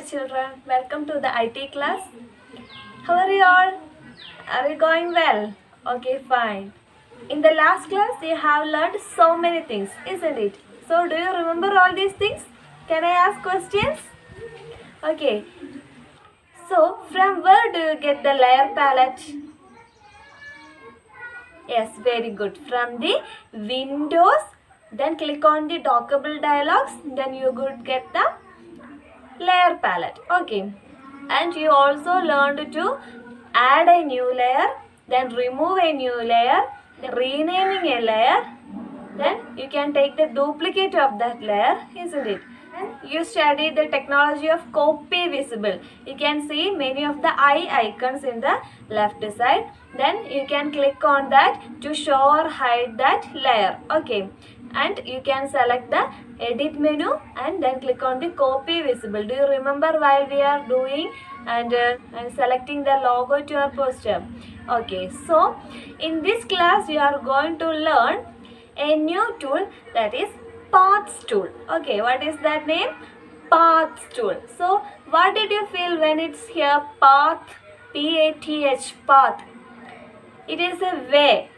children. Welcome to the IT class. How are you all? Are you going well? Okay, fine. In the last class, you have learned so many things, isn't it? So, do you remember all these things? Can I ask questions? Okay. So, from where do you get the layer palette? Yes, very good. From the Windows, then click on the dockable dialogs, then you could get the layer palette. Okay, and you also learned to add a new layer, then remove a new layer, then renaming a layer, then you can take the duplicate of that layer, isn't it? You studied the technology of copy visible. You can see many of the eye icons in the left side. Then you can click on that to show or hide that layer. Okay, and you can select the edit menu and then click on the copy visible. Do you remember while we are doing and selecting the logo to our poster? Okay, so in this class we are going to learn a new tool, that is paths tool. Okay, what is that name? Paths tool. So what did you feel when it's here path? P-A-T-H, path. It is a way.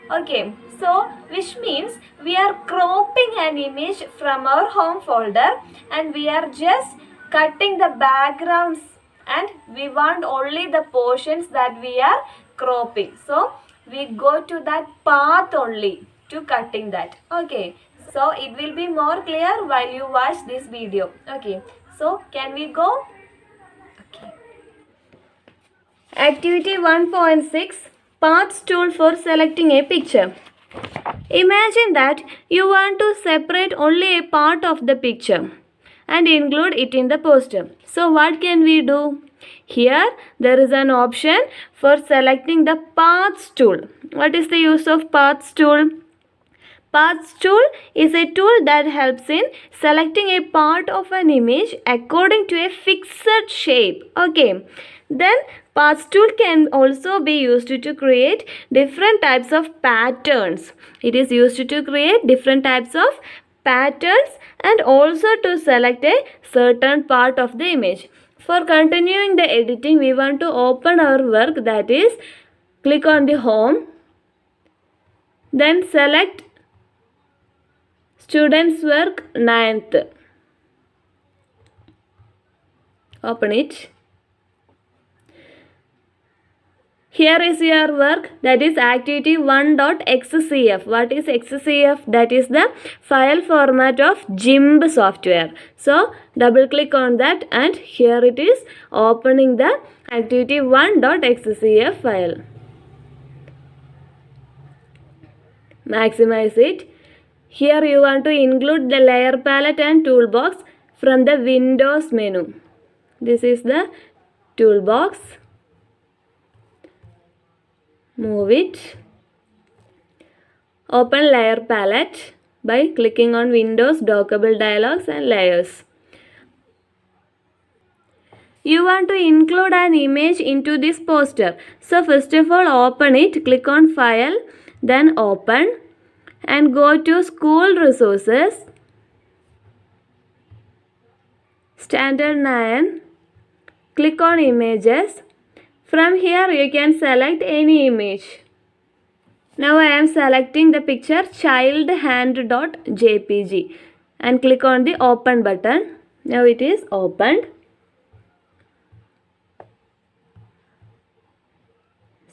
Okay, so which means we are cropping an image from our home folder and we are just cutting the backgrounds and we want only the portions that we are cropping. So we go to that path only to cutting that. Okay, so it will be more clear while you watch this video. Okay, so can we go? Okay. Activity 1.6, Paths tool for selecting a picture. Imagine that you want to separate only a part of the picture and include it in the poster. So what can we do? Here there is an option for selecting the Paths tool. What is the use of Paths tool? Paths tool is a tool that helps in selecting a part of an image according to a fixed shape. Okay. Then Paths tool can also be used to create different types of patterns. It is used to create different types of patterns and also to select a certain part of the image. For continuing the editing, we want to open our work, that is click on the home, then select Students work 9th. Open it. Here is your work, that is activity 1.xcf. What is xcf? That is the file format of GIMP software. So double click on that and here it is opening the activity 1.xcf file. Maximize it. Here you want to include the layer palette and toolbox from the Windows menu. This is the toolbox. Move it. Open layer palette by clicking on Windows, dockable dialogs and layers. You want to include an image into this poster. So first of all open it, click on file, then open and go to school resources, standard 9, click on images. From here you can select any image. Now I am selecting the picture childhand.jpg and click on the open button. Now it is opened.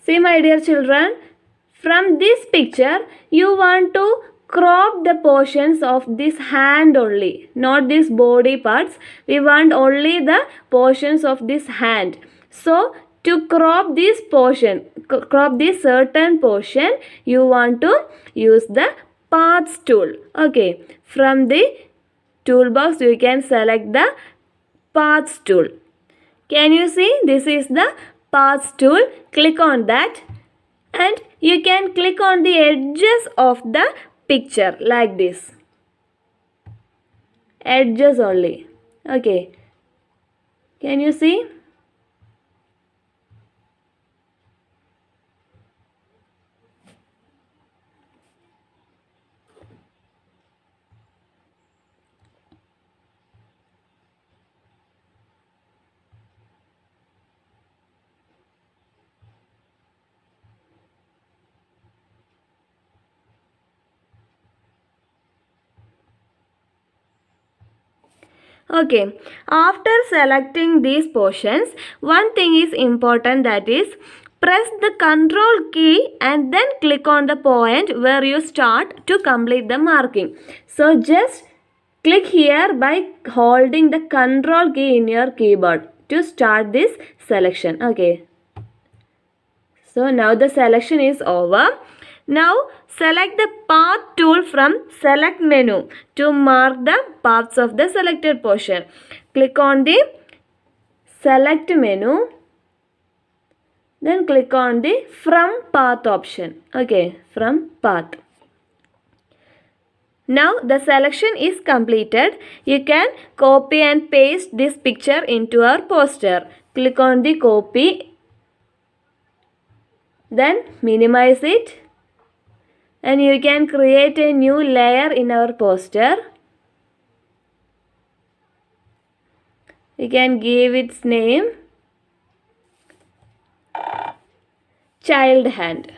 See my dear children, from this picture you want to crop the portions of this hand only, not these body parts. We want only the portions of this hand. So to crop this portion, crop this certain portion, you want to use the Paths tool. Okay, from the toolbox you can select the Paths tool. Can you see? This is the Paths tool. Click on that and you can click on the edges of the picture like this. Edges only. Okay. Can you see? Okay, after selecting these portions, one thing is important, that is press the control key and then click on the point where you start to complete the marking. So just click here by holding the control key in your keyboard to start this selection. Okay. So now the selection is over. Now select the path tool from select menu to mark the paths of the selected portion. Click on the select menu, then click on the from path option. Okay, from path. Now the selection is completed. You can copy and paste this picture into our poster. Click on the copy, then minimize it, and you can create a new layer in our poster. You can give its name child hand.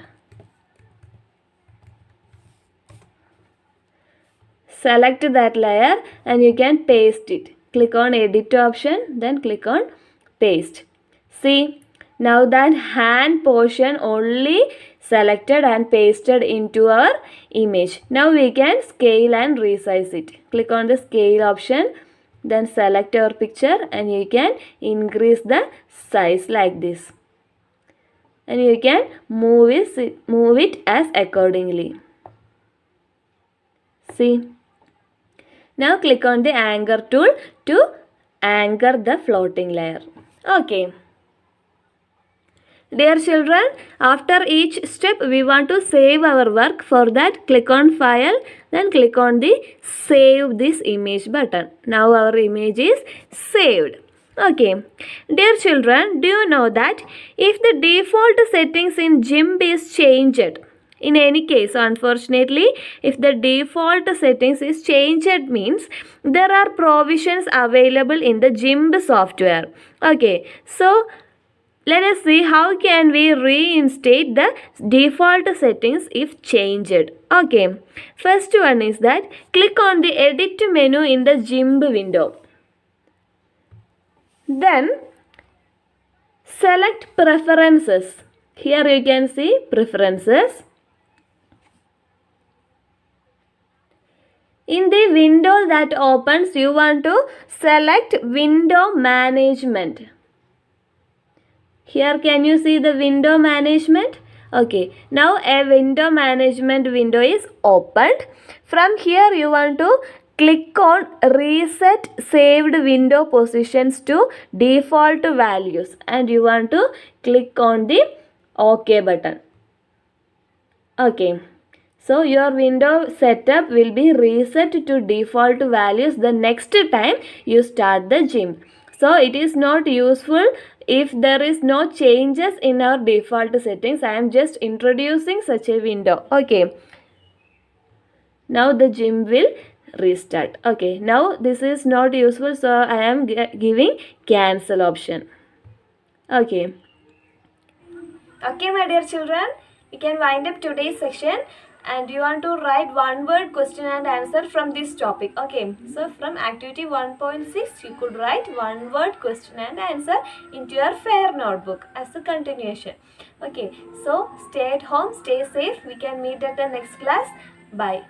Select that layer and you can paste it. Click on edit option, then click on paste. See, now that hand portion only selected and pasted into our image. Now we can scale and resize it. Click on the scale option, then select our picture and you can increase the size like this. And you can move it as accordingly. See. Now click on the anchor tool to anchor the floating layer. Okay. Dear children, after each step we want to save our work. For that, click on file, then click on the save this image button. Now our image is saved. Okay. Dear children, do you know that if the default settings in GIMP is changed, in any case, unfortunately, if the default settings is changed, means there are provisions available in the GIMP software. Okay, so let us see how can we reinstate the default settings if changed. Okay, first one is that click on the edit menu in the GIMP window. Then select preferences. Here you can see preferences. In the window that opens, you want to select window management. Here can you see the window management? Okay, now a window management window is opened. From here you want to click on reset saved window positions to default values and you want to click on the OK button. Okay. So your window setup will be reset to default values the next time you start the GIMP. So it is not useful if there is no changes in our default settings. I am just introducing such a window. Okay. Now the GIMP will restart. Okay. Now this is not useful, so I am giving cancel option. Okay. Okay, my dear children, we can wind up today's section. And you want to write one word question and answer from this topic. Okay, so from activity 1.6 you could write one word question and answer into your fair notebook as a continuation. Okay, so stay at home, stay safe. We can meet at the next class. Bye.